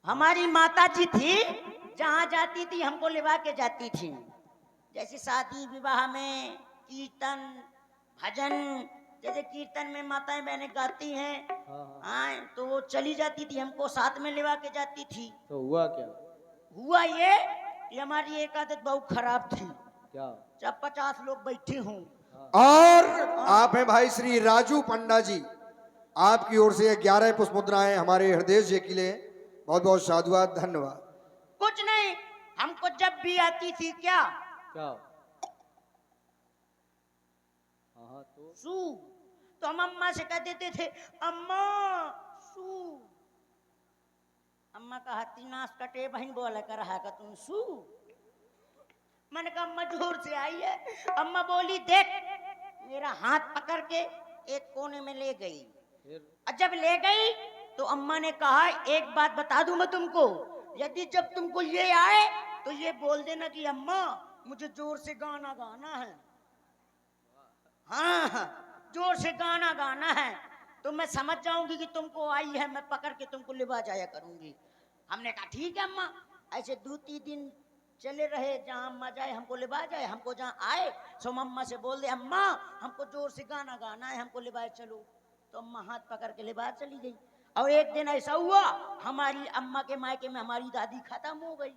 हमारी माता जी थी, जहाँ जाती थी हमको लिवा के जाती थी। जैसे शादी विवाह में कीर्तन भजन, जैसे कीर्तन में माताएं बहनें गाती हैं, हाँ, तो वो चली जाती थी, हमको साथ में लिवा के जाती थी। तो हुआ क्या? हुआ ये हमारी एक आदत बहुत खराब थी। क्या? जब 50 लोग बैठे हों और आप हैं भाई श्री राजू पंडा जी, आपकी ओर से 11 पुष्प मुद्राएं हमारे हृदय जी के लिए बहुत बहुत साधुवाद, धन्यवाद। कुछ नहीं, हमको जब भी आती थी क्या क्या? हाँ तो सू, तो हम अम्मा से कह देते थे अम्मा सू। अम्मा का हाथी नाश कटे बहन बोला कर रहा का तुम सू। मैंने कहा अम्मा जोर से आई है। अम्मा बोली देख, मेरा हाथ पकड़ के एक कोने में ले गई। फिर? और जब ले गई तो अम्मा ने कहा एक बात बता दूं मैं तुमको, यदि जब तुमको ये आए तो ये बोल देना कि अम्मा मुझे जोर से गाना गाना है। हाँ, जोर से गाना गाना है, तो मैं समझ जाऊंगी कि तुमको आई है, मैं पकड़ के तुमको लिवा जाया करूंगी। हमने कहा ठीक है अम्मा। ऐसे 2-3 दिन चले रहे, जहाँ अम्मा जाए हमको लिवा जाए, हमको जहाँ आए सो अम्मा से बोल दे अम्मा हमको जोर से गाना गाना है, हमको लिवाए चलो। तो अम्मा हाथ पकड़ के लिवा चली गई। और एक दिन ऐसा हुआ, हमारी अम्मा के मायके में हमारी दादी खत्म हो गई,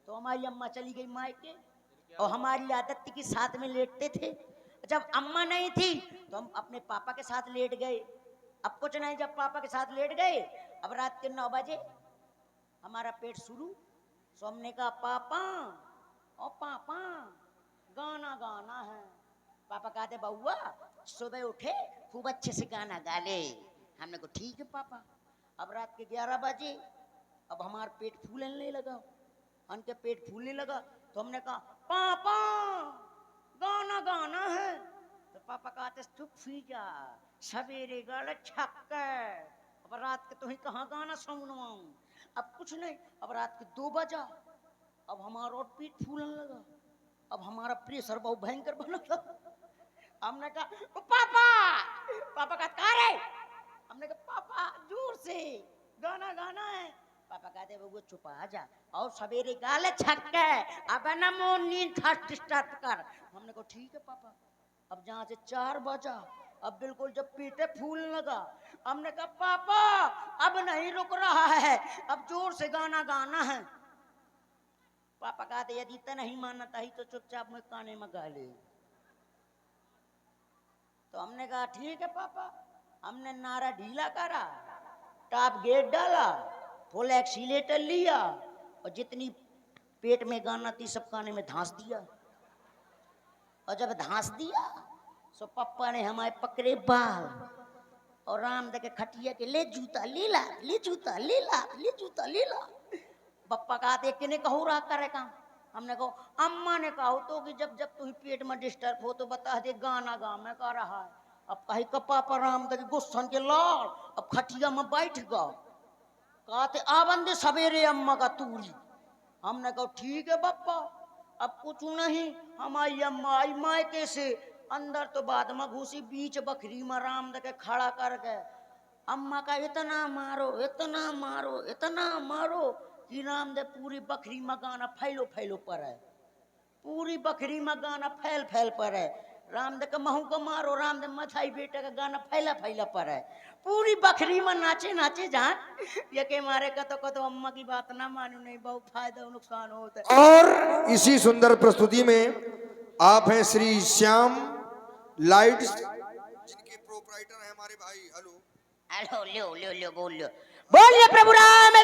तो हमारी अम्मा चली गई मायके। और हमारी आदत थी कि साथ में लेटते थे। जब अम्मा नहीं थी तो हम अपने पापा के साथ लेट गए। अब कुछ नहीं, जब पापा के साथ लेट गए, अब रात के 9 बजे हमारा पेट शुरू। सो हमने कहा पापा ओ पापा गाना गाना है। पापा कहते बउआ सुबह उठे खूब अच्छे से गाना गा ले। हमने कहा ठीक है पापा। अब रात के 11 बजे, अब हमारा पेट फूलने लगा, उनके पेट फूलने लगा, तो हमने कहा पापा गाना गाना है। तो पापा कहते चुप फी जा, सवेरे गल छक्क। अब रात के तुम्हें कहाँ गाना सुनवाऊं। अब कुछ नहीं, अब रात के 2 बजा, अब हमारा और पेट फूलने लगा, अब हमारा प्रेशर बहुत भयंकर बना था। हमने कहा पापा, पापा कहा रे, हमने कहा पापा जोर से गाना गाना है। पापा कहते वो छुपा जा और सवेरे गाले छक्के, अब ना मो नींद फर्स्ट स्टार्ट कर। हमने कहा ठीक है पापा। अब जहाँ से 4 बजा, अब बिल्कुल जब पेटे फूलने लगा, हमने कहा पापा अब नहीं रुक रहा है, अब जोर से गाना गाना है। पापा कहते यदि इतना नहीं मानता ही तो चुपचाप में काने में गा ले। तो हमने कहा ठीक है पापा। हमने नारा ढीला करा, टॉप गेट डाला, फुल एक्सीलेटर लिया, और जितनी पेट में गाना थी सब काने में धांस दिया। और जब धांस दिया सो पप्पा ने हमारे पकड़े बाल और राम दे के खटिया के ले जूता ले ला, ले जूता ले ला, ले जूता ले ला। पप्पा कहते किने कहू रहा करे काम। हमने कहा अम्मा ने कहा तो कि जब जब तुम्हें पेट में डिस्टर्ब हो तो बता दे गाना गा में का रहा है। अब कही कपा पर राम दे गुस्सन के लाल, अब खटिया में बैठ गया। कहते आबंदे सवेरे अम्मा का तूरी। हमने कहा ठीक है पप्पा। अब कुछ नहीं, हमारी अम्मा आई मायके से, अंदर तो बाद में घुसी, बीच बकरी में राम दे के खड़ा कर गए। अम्मा का इतना मारो इतना मारो इतना मारो कि राम दे पूरी बकरी में गाना फैलो फैलो पर है, पूरी बकरी में गाना फैल फैल पर है। राम दे के महू को मारो, राम दे मथाई बेटे का गाना फैला फैला पर है, पूरी बकरी में नाचे नाचे जहाँ ये के मारे का तो अम्मा की बात ना मानू, नहीं बहुत फायदा नुकसान होता है। और इसी सुंदर प्रस्तुति में आप हैं श्री श्याम लाइट्स, जिनके प्रोपराइटर हैं हमारे भाई। हेलो हेलो लो लो लो बोल लो, बोलिए प्रभु राम